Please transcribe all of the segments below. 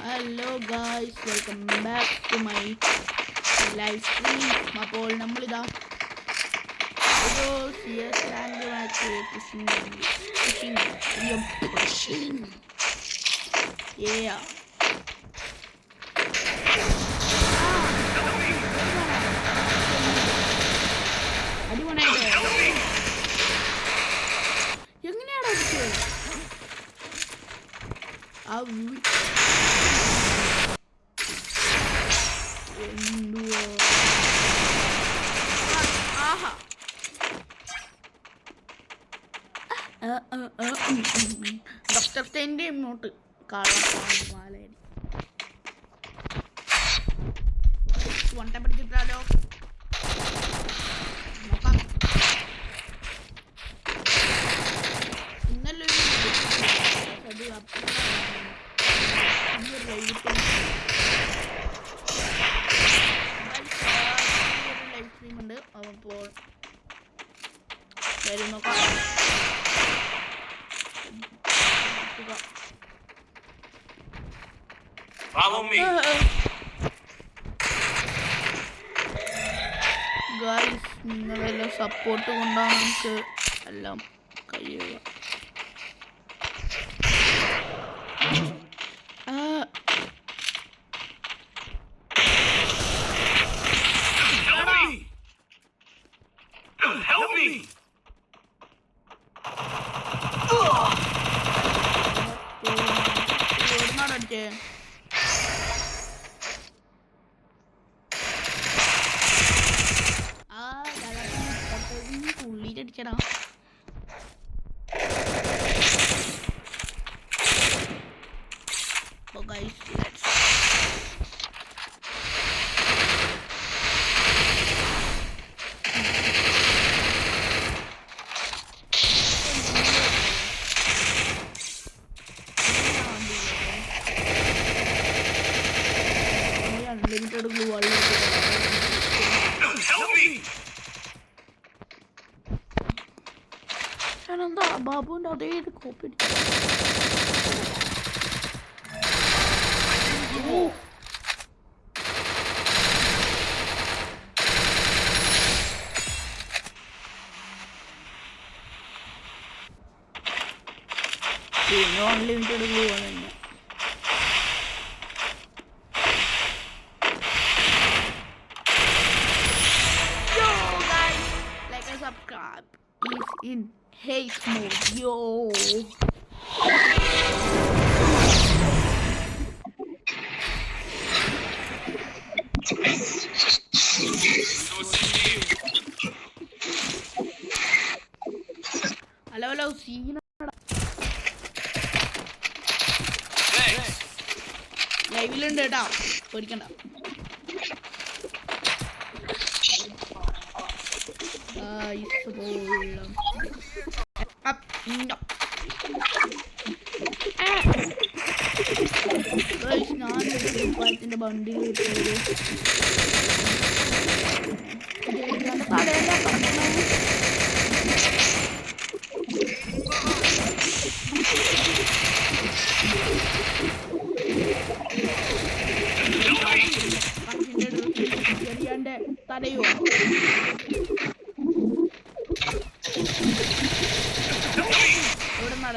Hello guys, welcome back to my live stream. അപ്പോൾ നമ്മളിതാ ഒരു CS റാങ്ക് മാച്ച് പുഷിങ് അടിപൊളിയായിട്ട് എങ്ങനെയാണോ ഡോക്ടർ സ്റ്റെയിൻ്റെ ഇങ്ങോട്ട് കാണാൻ വണ്ട പിടിച്ചിട്ടാലോ നോക്കാം. ഇന്നലെ ഒരു ലൈവ് സ്ട്രീം ഉണ്ട്. അപ്പോൾ വരും നോക്കാം. ഗായ്സ്, നിങ്ങളെല്ലാം സപ്പോർട്ട് കൊണ്ടാണ് നമുക്ക് എല്ലാം കഴിയുക. ഉള്ളിലടിച്ചടാ. അൺലിമിറ്റഡ് ഗ്ലൂ എന്താ ബാബുവിൻ്റെ അതേ ഇത് കോപ്പി പിന്നെ അൺലിമിറ്റഡ് ഗ്ലൂ ആണ്. Subscribe is in haste mode, yo. Hello scene ലൈവിലുണ്ട് കേട്ടോ, പേടിക്കണ്ട. ഞാൻ്റെ വണ്ടിയിൽ ചെറിയാൻ്റെ തടയോ എവിടെ നട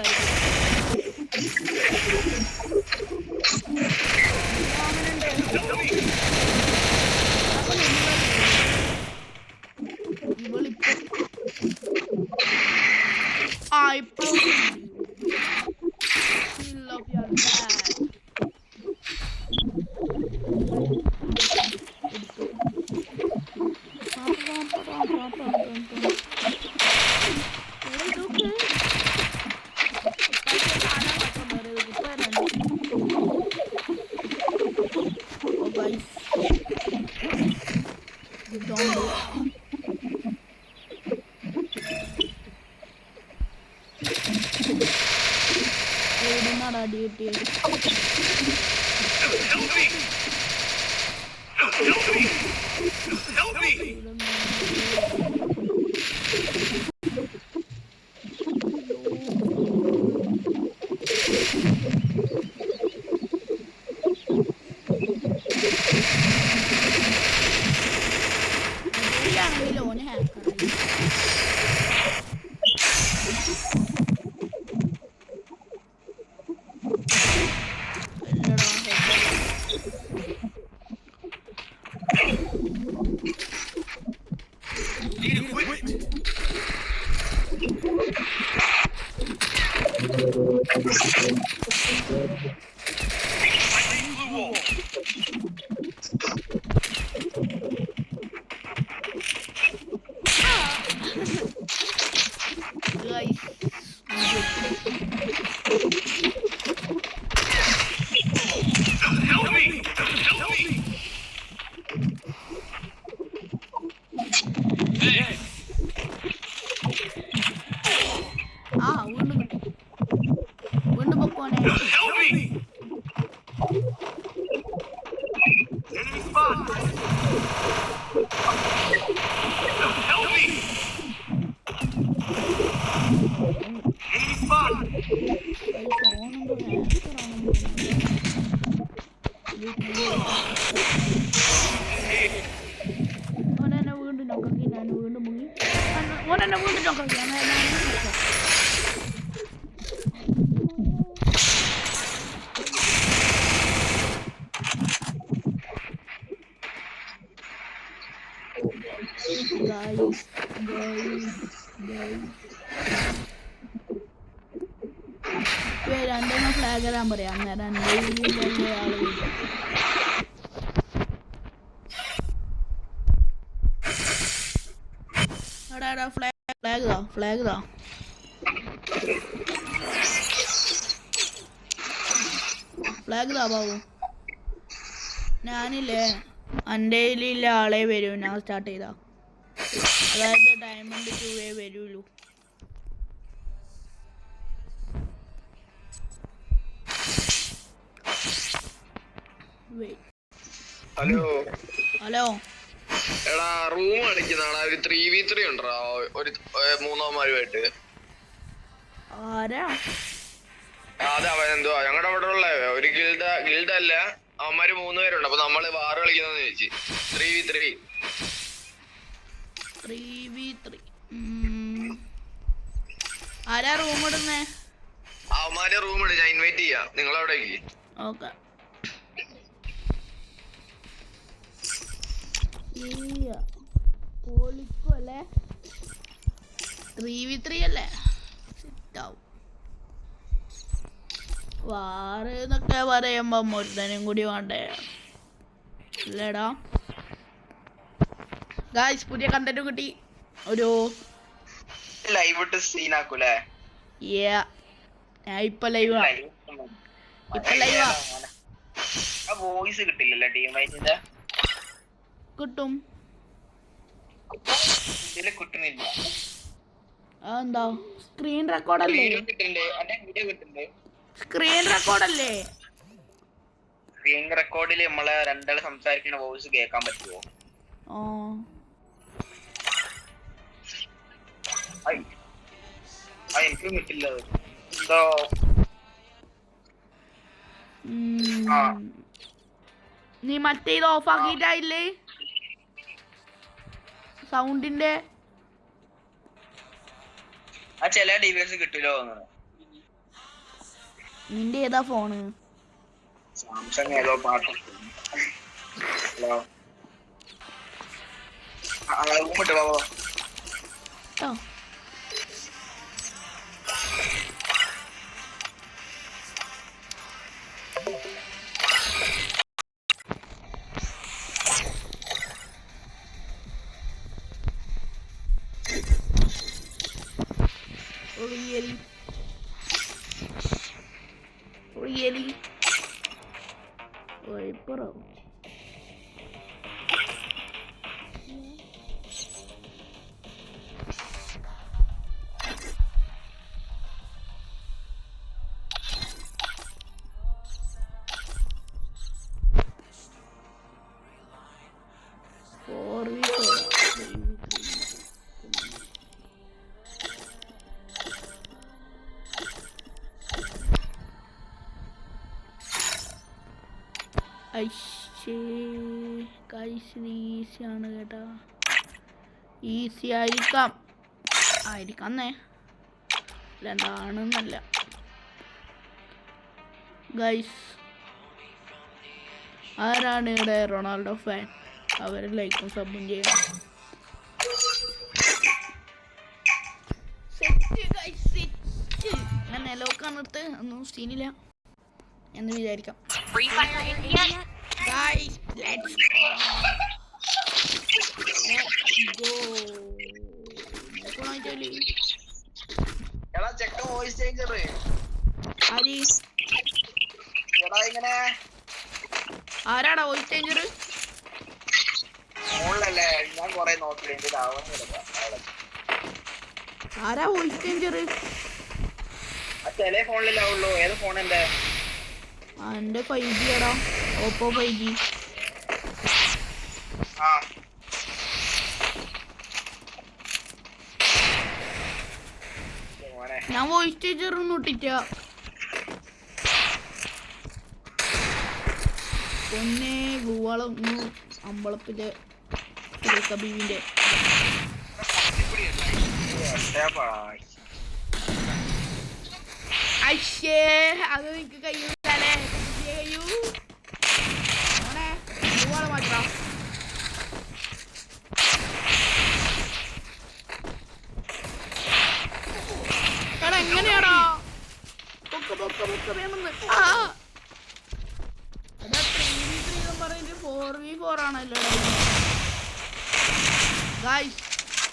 Guys, വീണ്ടും കിട്ടി. വീണ്ടും പൊക്കോനെ. ഓനെന്നെ വീണ്ടും നോക്കാക്കി. ഞാൻ വീണ്ടും മുങ്ങി. ഓനെന്നെ വീണ്ടും നോക്കാക്കി. രണ്ടെണ്ണം ഫ്ലാഗ് ഇടാൻ പറയാം. അന്നേരം ആള് എടാ ഫ്ലാഗ് താ. ഫ്ലാഗ് താ ബാബു. ഞാനില്ലേ എൻ്റെ കയ്യിലുള്ള ആളെ വരൂ. ഞാൻ സ്റ്റാർട്ട് ചെയ്താ. അതായത് ഡയമണ്ട് 2 വരുള്ളൂ. ഹലോ എടാ റൂം അടിക്കുന്നതാടാ. ഒരു 3v3 ഉണ്ടോ ഒരു മൂന്നാമാരുമായിട്ട്. അതെ അവൻ എന്തുവാ ഞങ്ങളുടെ അവിടെ ഉള്ള ഒരു ഗിൽഡ് അല്ല. അവന്മാര് 3 പേരുണ്ട്. അപ്പൊ നമ്മള് വാർ കളിക്കുന്നതെന്ന് ചോദിച്ചു. 3v3 ആരാ റൂം ഇടുന്നേ? അവന്മാരെ റൂം ഇട്. ഞാൻ ഇൻവൈറ്റ് ചെയ്യാം നിങ്ങളവിടേക്ക്. ഓക്കെ. അല്ലേ 3v3 അല്ലേ? വാറ് എന്നൊക്കെ പറയുമ്പോ ഒരുത്തനും കൂടി വേണ്ടേ? ഇല്ലടാ ഗായ്സ്, പുതിയ കണ്ടന്റ് കിട്ടി. ഒരു ലൈവ് ഇട്ട് സീനാക്കൂലേ? ഇപ്പൊ ലൈവാ. വോയിസ് കിട്ടില്ലല്ലേ ടീമേറ്റിന്റെ? കിട്ടും. ഇതില് കിട്ടുന്നില്ല. അതെന്താ? സ്ക്രീൻ റെക്കോർഡല്ലേ? സ്ക്രീൻ റെക്കോർഡല്ലേ? സ്ക്രീൻ റെക്കോർഡില് നമ്മളെ രണ്ടാള് സംസാരിക്കുന്ന വോയിസ് കേൾക്കാൻ പറ്റുമോ? എനിക്ക് കിട്ടില്ല. എന്തോ നീ മറ്റേ ഇത് ഓഫ് ആക്കിയിട്ടായില്ലേ സൗണ്ടിന്റെ? ചില ഡിവൈസ് കിട്ടില്ലോ. നിന്റെ ഏതാ ഫോണ്? സാംസങ് ഏതോ പാട്ട്. Hello Really? Oi, bro. ഈസിയാണ് കേട്ടാ. ഈസി ആയിരിക്കാന്നേ. രണ്ടാണെന്നല്ല ഗൈസ്. ആരാണ് ഇവിടെ റൊണാൾഡോ ഫാൻ? അവർ ലൈക്കും സബും ചെയ്യണം. Set guys, set. ഞാൻ നിലവൊക്കെ നിർത്ത്. ഒന്നും സീനില്ല. എന്ന് വിചാരിക്കാം. Free Fire India. Guys, let's go. എടാ ചെക്ക വോയിസ് ചേഞ്ചർ ആരി എടാ ഇങ്ങനെ ആരാടാ വോയിസ് ചേഞ്ചർ? ഫോണിലല്ലേ ഞാൻ കൊറേ നോക്കിയിട്ടുണ്ട് ആരാ വോയിസ് ചേഞ്ചർ? ചില ഫോണിലാവുള്ളൂ. ഏത് ഫോൺ എന്റെ? എന്റെ 5G ആടാ, ഓപ്പോ 5G. ആ ഞാൻ വോയിസ് ചേഞ്ചർ ഒട്ടിട്ട പൊന്നെ ഗുവാളം അമ്പളത്തിന്റെ ബീവിന്റെ അശ്ശേ അത് നിനക്ക് കഴിയൂലേ? കഴിയൂ മോനെ ഗുവാളം മാറ്റാ. എടാ എങ്ങനെയാടാ പൊക്ക പൊക്ക പൊക്ക വേണമെന്ന്? എടാ 3v3 പറഞ്ഞിട്ട് 4v4 ആണല്ലോ ഗായ്സ്.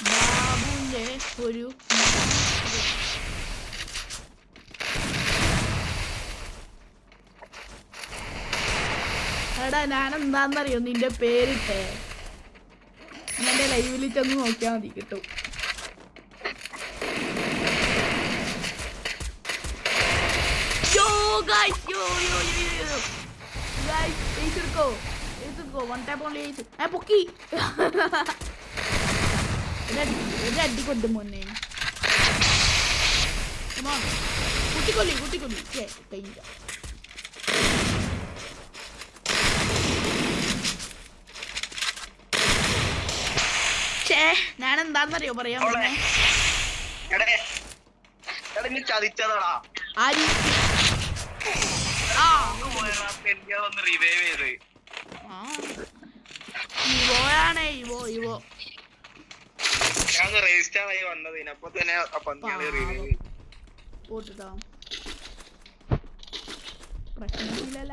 ബാബുവിന്റെ ഒരു എടാ ഞാൻ എന്താന്നറിയോ നിന്റെ പേരിട്ടെ എന്റെ ലൈവിൽ ചെന്ന് നോക്കിയാൽ മതി കിട്ടും. അടിക്കൊണ്ടു മോനെ കുട്ടിക്കൊല്ലി കുട്ടിക്കൊല്ലി കഴിഞ്ഞ. ഞാൻ എന്താന്നറിയോ പറയാൻ ചതിച്ചതാടാ. ആര് ഇവോയാണേ ഇവോ ഇവോ പോട്ടിട്ടോ പ്രശ്നമില്ലല്ല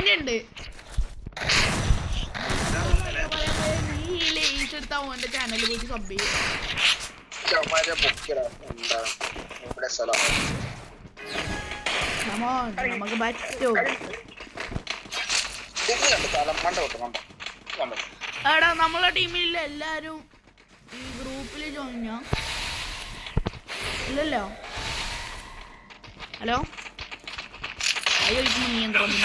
എന്നുണ്ട്. എന്റെ ചാനലിൽ പോയിട്ട് സബ് ചെയ്യും. നമുക്ക് പറ്റൂ. എടാ നമ്മളെ ടീമിൽ എല്ലാരും ഈ ഗ്രൂപ്പില് ജോയിൻ ഇല്ലല്ലോ. ഹലോ അയ്യോ നിയന്ത്രണം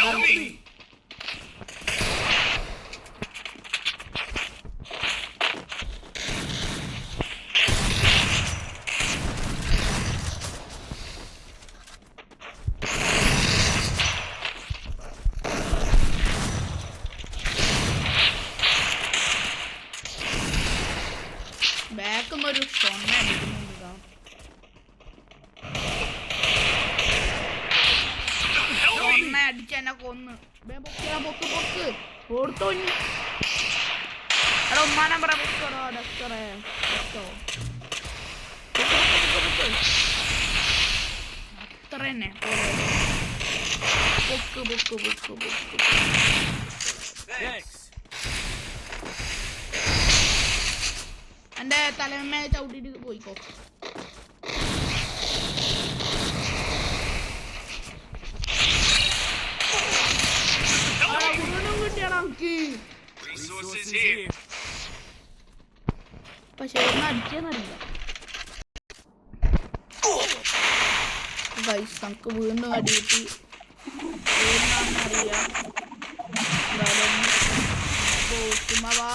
ബാക്കൊന്നൊരു തൊണ്ണ അടിക്കുന്നുണ്ട്. തൊണ്ണ അടിച്ച് എന്നെ കൊന്ന് പൊക്ക് പൊക്ക് ഓടുത്തോ. എടാ ഉമ്മാനം പറ പൊക്കോടോ ഡോക്ടറെ അത്ര തന്നെ പൊക്ക് പൊക്ക് പൊക്ക് പൊക്ക്. എന്റെ തലമേ ചവിട്ടിട്ട് പോയിക്കോ. കിട്ടിയാടാ എനിക്ക്. പക്ഷെ ഒന്ന് അടിച്ചെന്നറിയില്ല ഗൈസ്. നമുക്ക് വീണ്ടും അടിയിട്ട് അറിയാം. വാ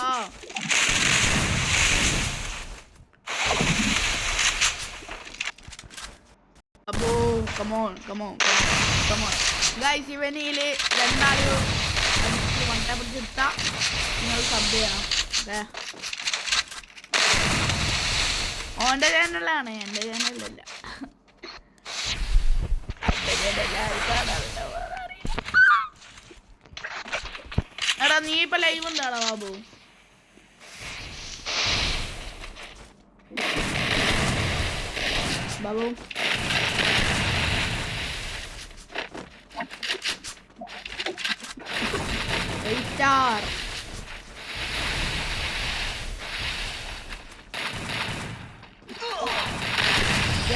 അപ്പോ കമോൺ കമോൺ കമോൺ ഗൈസ്. ഇവനില് രണ്ടാളും വണ്ട പിടിച്ചെടുത്താ നിങ്ങൾ സബ് ചെയ്യണം. ഓന്റെ ചാനലാണ്, എന്റെ ചാനലല്ല. എടാ നീ ഇപ്പൊ ലൈവ് എന്താടാ ബാബു? ബാബു സ്റ്റാർ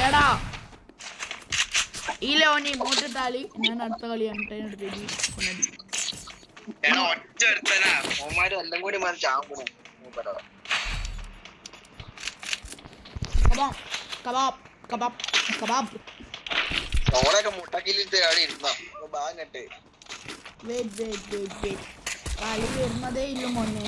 എടാ ഈ ലോനി ഇങ്ങോട്ടിട്ടാല് ഞാൻ അടുത്ത കളിയാണ് ഒറ്റ ഒരുത്തനാ ഓമാരും എല്ലാം കൂടി ചാമ്പും കബാബ് കബാബ് കബാബ് ഓളൊക്കെ മുട്ടക്കിലിട്ട് അവിടെ ഇരുന്നോ ഭാഗട്ട് കളി വരുന്നതേ ഇല്ല മോനെ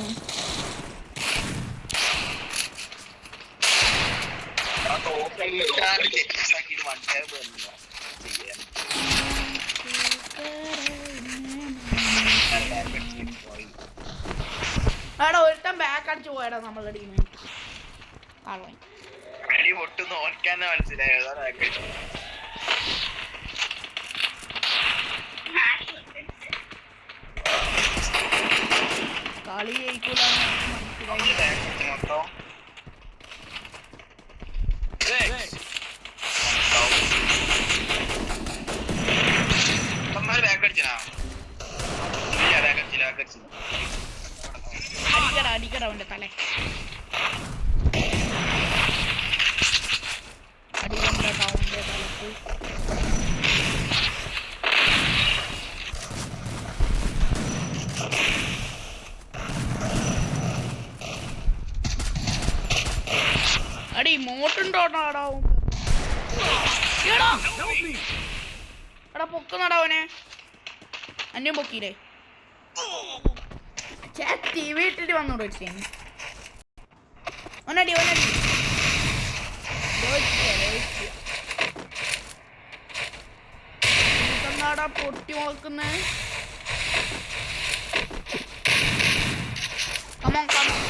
എടാ ഒരുത്തൻ ബാക്ക് അടിച്ചു പോയടാ നമ്മളെ ടീമിന് കളി പൊട്ട് നോക്കാന്ന് മനസ്സിലായോ കളി ജയിക്കൂല മൊത്തം ബാക്കടിച്ചാ അടിക്കട അവന്റെ തല അടിക്കണ്ട അവന്റെ തലക്ക് അടി മോട്ടുണ്ടോടാ എടാ പൊക്കുന്നടാ അവനെ അന്യം പൊക്കിയില്ലേ ചേത്തി വീട്ടിട്ട് വന്നോട് വെച്ചേ ഒന്നടി ഒന്നടി എന്താടാ പൊട്ടി നോക്കുന്നേ കമോൺ കമോൺ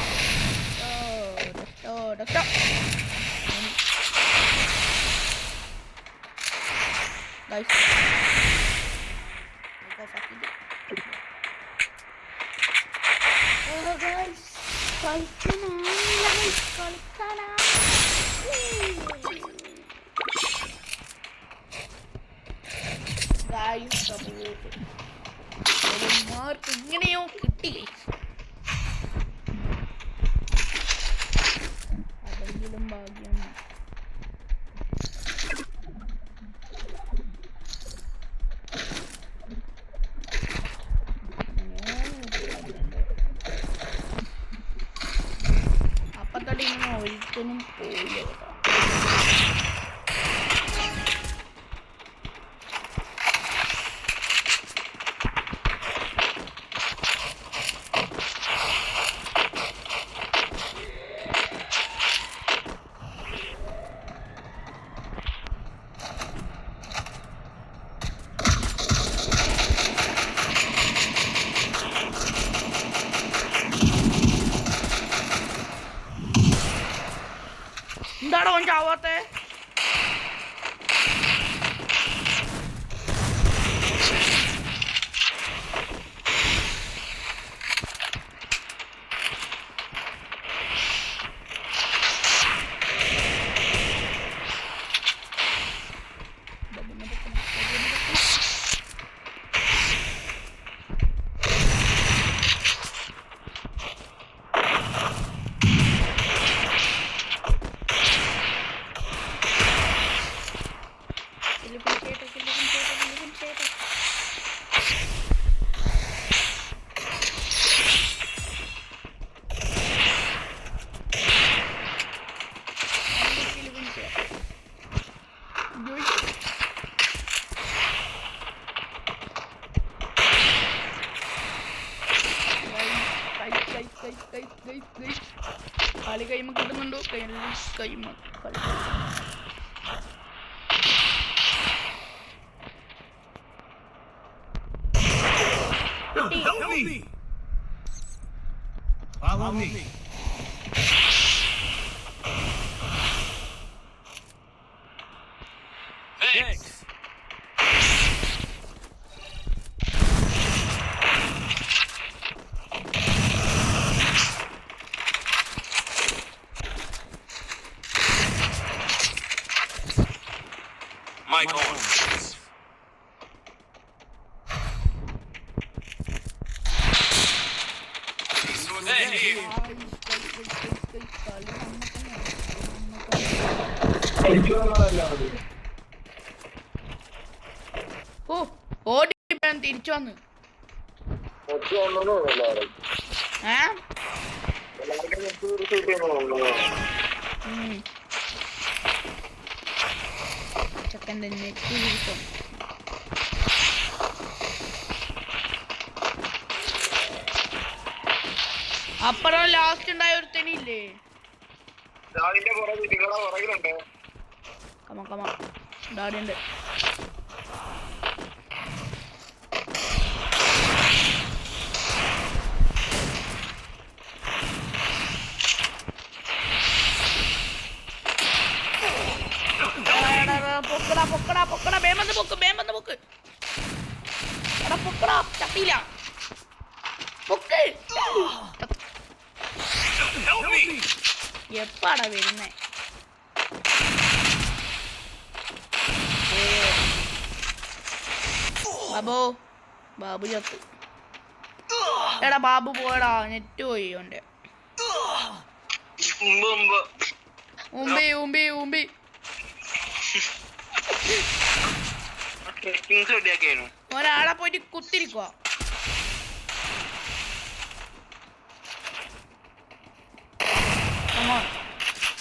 guys മാർക്ക് ഇങ്ങനെയോ കിട്ടി അതെങ്കിലും ഭാഗ്യം അപ്പത്തടി ഇങ്ങനെ ഒരിക്കലും പോയില്ല എന്താടാ ഓൻ ചാവാത്തെ കളി കൈമ കിട്ടുന്നുണ്ടോ കൈമ Follow me. Thanks. Mic on. Hey. ഓ ഓടി തിരിച്ചു വന്ന് ചെക്കൻ്റെ നെറ്റ് കിട്ടും. അപ്പുറം ലാസ്റ്റ് ഉണ്ടായ ഒരുത്തനില്ലേ? കമ ഡാഡിയുണ്ട്. പൊക്കടാ ബേമന്ന് പൊക്ക് എടാ പൊക്കടാ ചട്ടിയില്ല പൊക്ക്. എപ്പാടാ വരുന്നേ? ബാബു ചത്തു. എടാ ബാബു പോയടാ, നെറ്റ് പോയി ഓന്റെ. ഉമ്പി ഒരാളെ പോയിട്ട് കുത്തിരിക്കുക.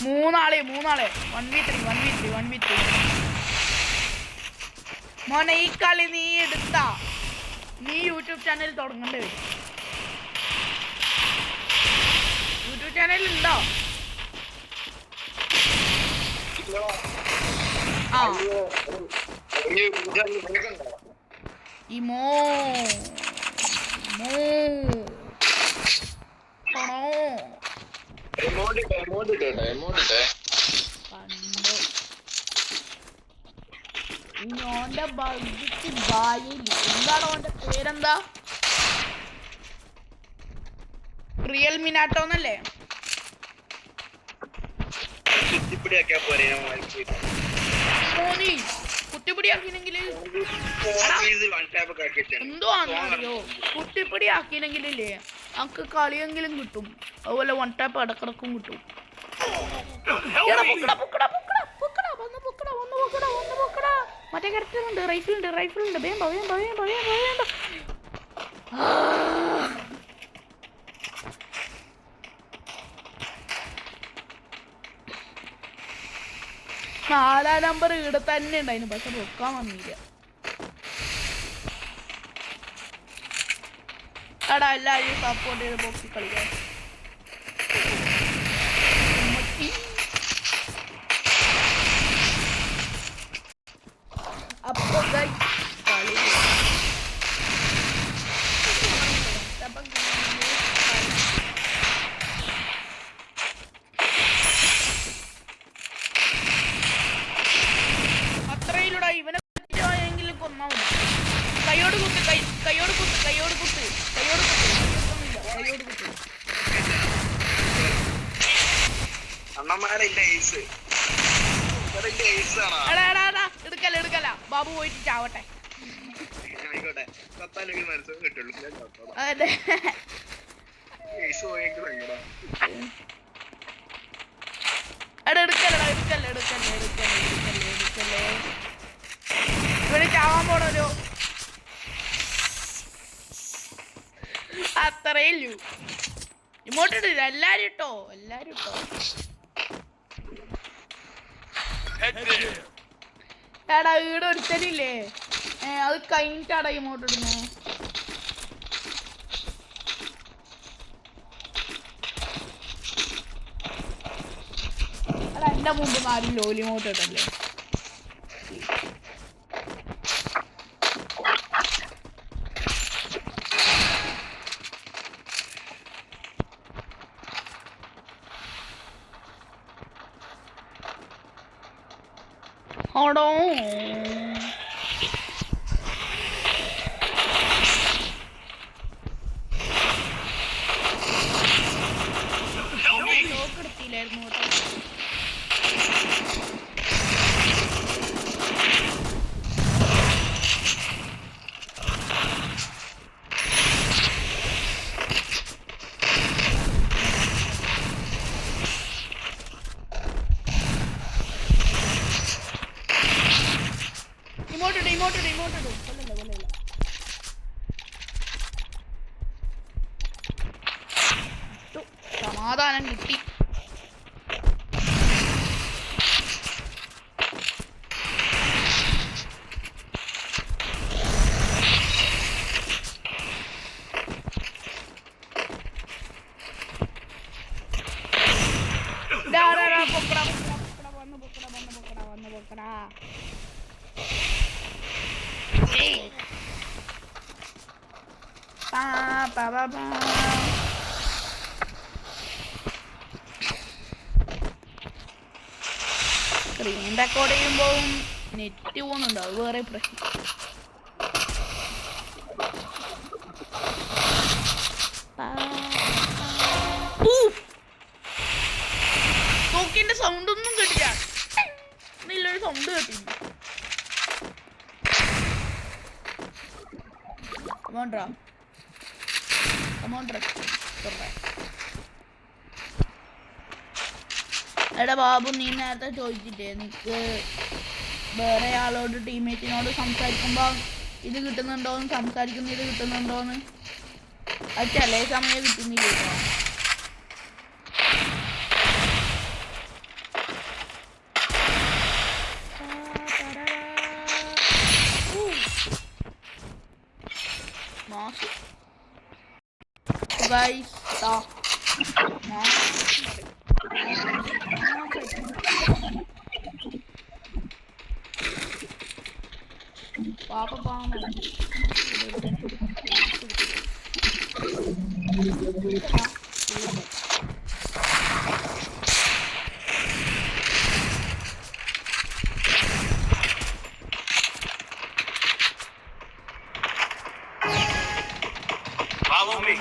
മൂന്നാളെ 1v3 മോനെ ഈ കളി നീ എടുത്താ നീ യൂട്യൂബ് ചാനൽ തുടങ്ങേണ്ടി വരും. യൂട്യൂബ് ചാനൽ ഉണ്ടോ? ആ ഓന്റെ ബഗ്ഗിക്ക് ബായില്ല. എന്താണ് ഓന്റെ പേരെന്താ? റിയൽ മിനാട്ടോന്നല്ലേ? കുട്ടിപ്പിടിയാക്കിനെങ്കിൽ എന്തോ ആണെന്നറിയോ, കുട്ടിപ്പിടിയാക്കിനെങ്കിലേ നമുക്ക് കളിയെങ്കിലും കിട്ടും. അതുപോലെ 1 ടാപ്പ് ഇടക്കിടക്കും കിട്ടും. മറ്റേ കറക്റ്റുണ്ട്, റൈഫിളുണ്ട്. വേണ്ട. നാലാം നമ്പർ ഇവിടെ തന്നെ ഉണ്ടായിരുന്നു, പക്ഷെ പൊക്കാൻ വന്നില്ല. എടാ എല്ലാവരും സപ്പോർട്ട് ചെയ്ത് ബോക്സിൽ കളിക്കാൻ. അപ്പൊ കളി അത്രയിലൂടെ ഇവനെ എങ്കിലും കൊന്നാ മതി. കയ്യോട് കുത്ത്. എടുക്കല്ല ബാബു പോയിട്ട് ചാവട്ടെ. അതെ എടുക്കല്ലേ ഇവിടെ ചാവാൻ പോണല്ലോ. അത്രയല്ലു ഇങ്ങോട്ടിട്ടില്ല. എല്ലാരും ഇട്ടോ. എടാ ഈടെ ഒരുത്തലില്ലേ, അത് കഴിഞ്ഞിട്ടാടാ ഇങ്ങോട്ട് ഇടുന്നു. എടാ എന്റെ മുമ്പ് ആരും ലോലിമോട്ട് ഇട്ടല്ലേ. Hold on. ഇങ്ങോട്ടിട്ട് കൊല്ലല്ല സമാധാനം കിട്ടി. സ്ക്രീൻ റെക്കോർഡ് ചെയ്യുമ്പോൾ നെറ്റ് പോകുന്നുണ്ട്, അത് വേറെ പ്രശ്നം. തോക്കിന്റെ സൗണ്ട് ഒന്നും കേട്ടില്ല, നല്ലൊരു സൗണ്ട് കേട്ടില്ല. എടാ ബാബു, നീ നേരത്തെ ചോദിച്ചിട്ടേ നിനക്ക് വേറെ ആളോട് ടീംമേറ്റിനോട് സംസാരിക്കുമ്പോൾ ഇത് കിട്ടുന്നുണ്ടോന്ന്, സംസാരിക്കുന്ന ഇത് കിട്ടുന്നുണ്ടോന്ന്. അത് ചില സമയം കിട്ടുന്നില്ല കേട്ടോ. Guys, stop. Papa Palmer. Follow me.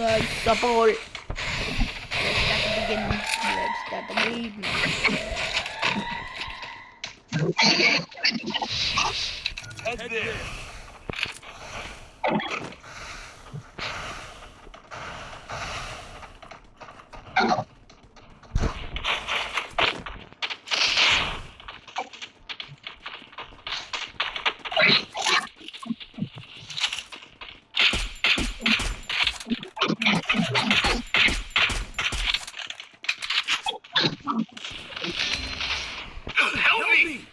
Guys, stop all. Let's start the beginning. Let's start the game. Head there. Help me!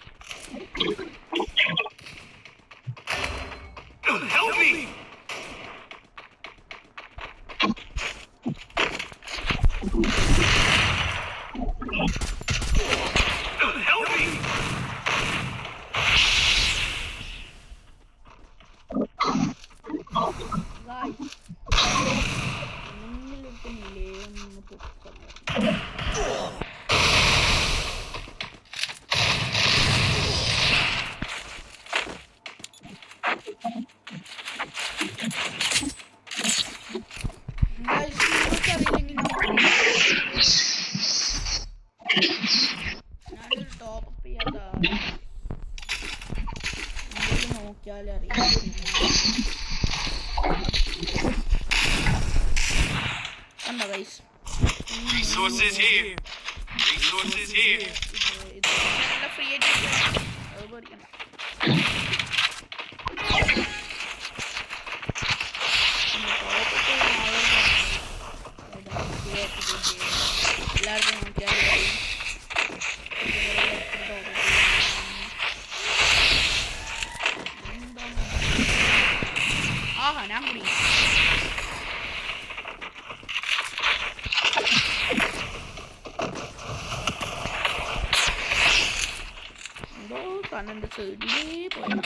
നോക്കിയാലേ അറിയാം. കണ്ടോ guys, Resources here. Resources here. ഇത് നല്ല ഫ്രീ ആയിട്ട് അത് പേടിക്കണ്ട. എല്ലാവർക്കും നോക്കിയാൽ ആഹാ ഞാൻ കുടി എന്തോ കണ്ണൻ്റെ സൈഡിലേ പോയി.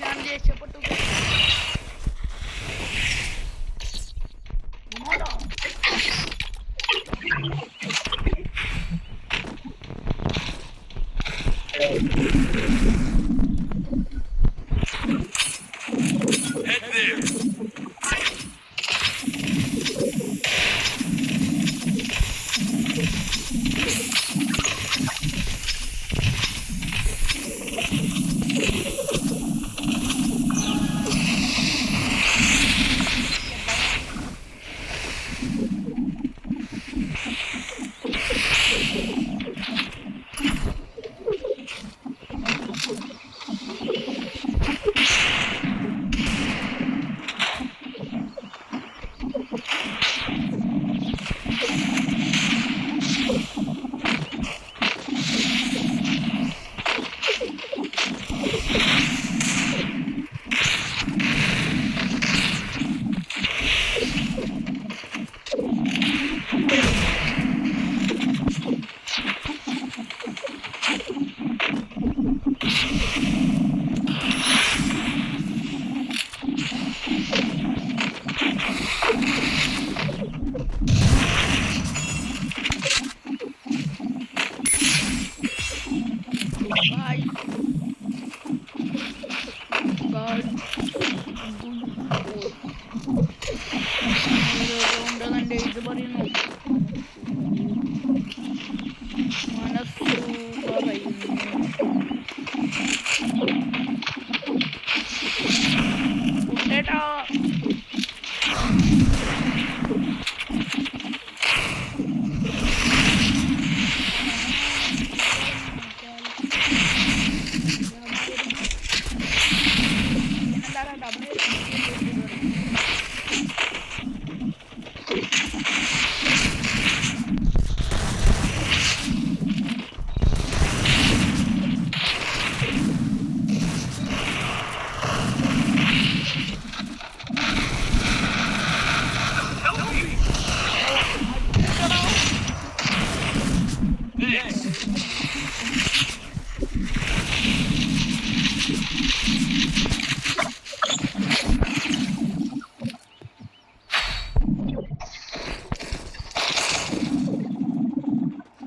ഞാൻ ദേഷ്യപ്പെട്ടു. Head there. ഇത് പറയുന്നു മനസ്സു പറയുന്നു കുട്ടേട്ടാ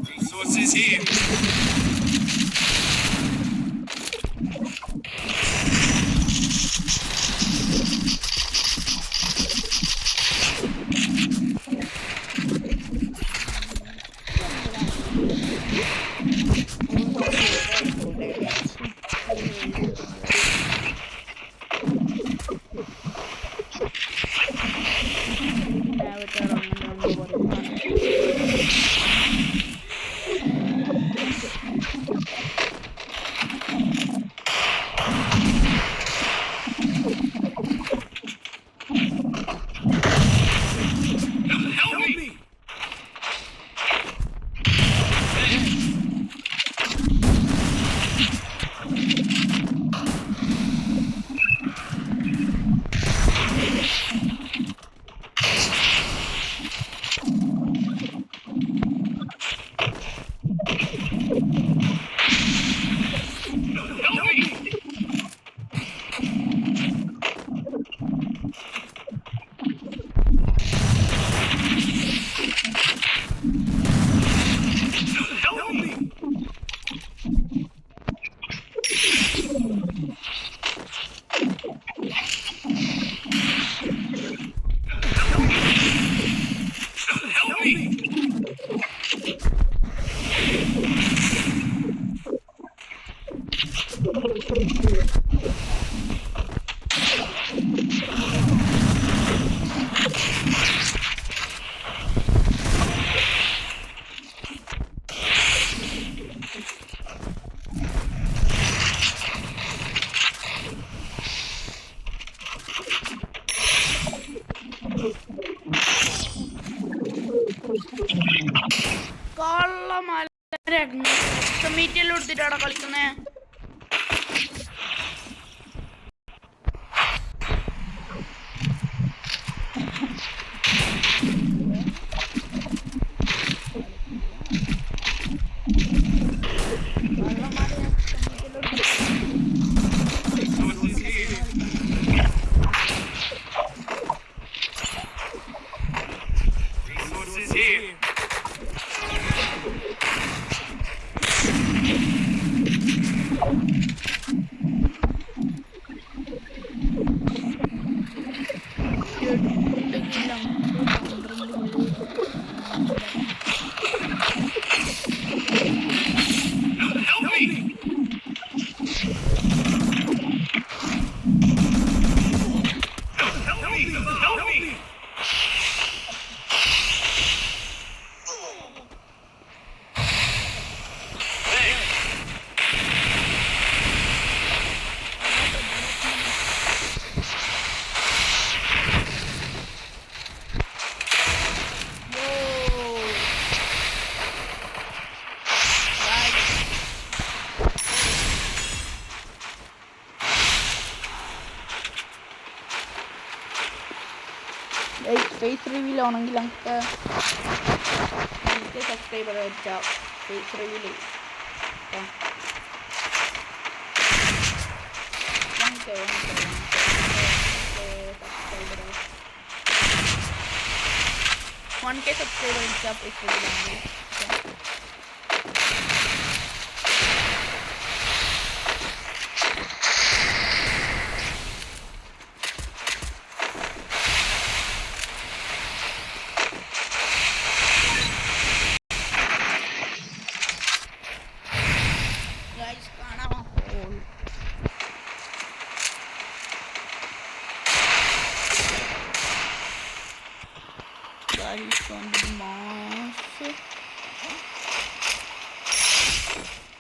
Resources here. മീറ്റെല്ലാം എടുത്തിട്ടാണ് കളിക്കുന്നേ. ഫേസ് റിവീൽ ആണെങ്കിൽ നമുക്ക് സബ്സ്ക്രൈബർ വെച്ചാൽ ഫേസ് റിവീൽ 1K സബ്സ്ക്രൈബർ വെച്ചാൽ ഫേസ് റിവീൽ ആണ്.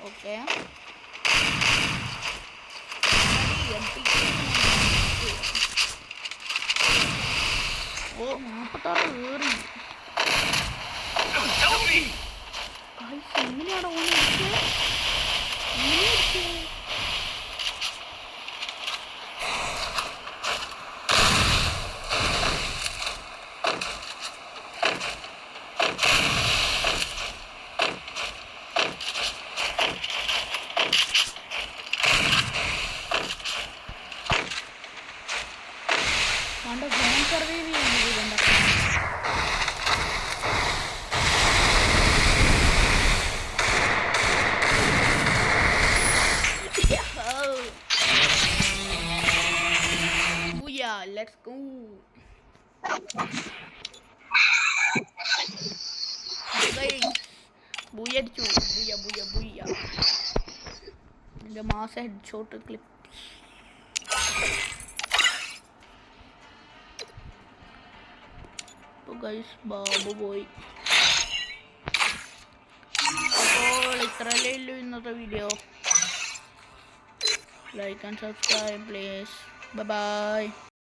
Okay. Oh, apa lari? Guys, ini ada orang itu. Ini itu. Anda jangan terwiri ini benda. Booyah, let's go. Guys, booyah cu, booyah. ബുയ്യ. എൻ്റെ മാസ head shot clip. അപ്പോൾ guys Babu പോയി. അപ്പോൾ ഇത്രയല്ലേ ഉള്ളൂ ഇന്നത്തെ video. Like and subscribe please. Bye bye.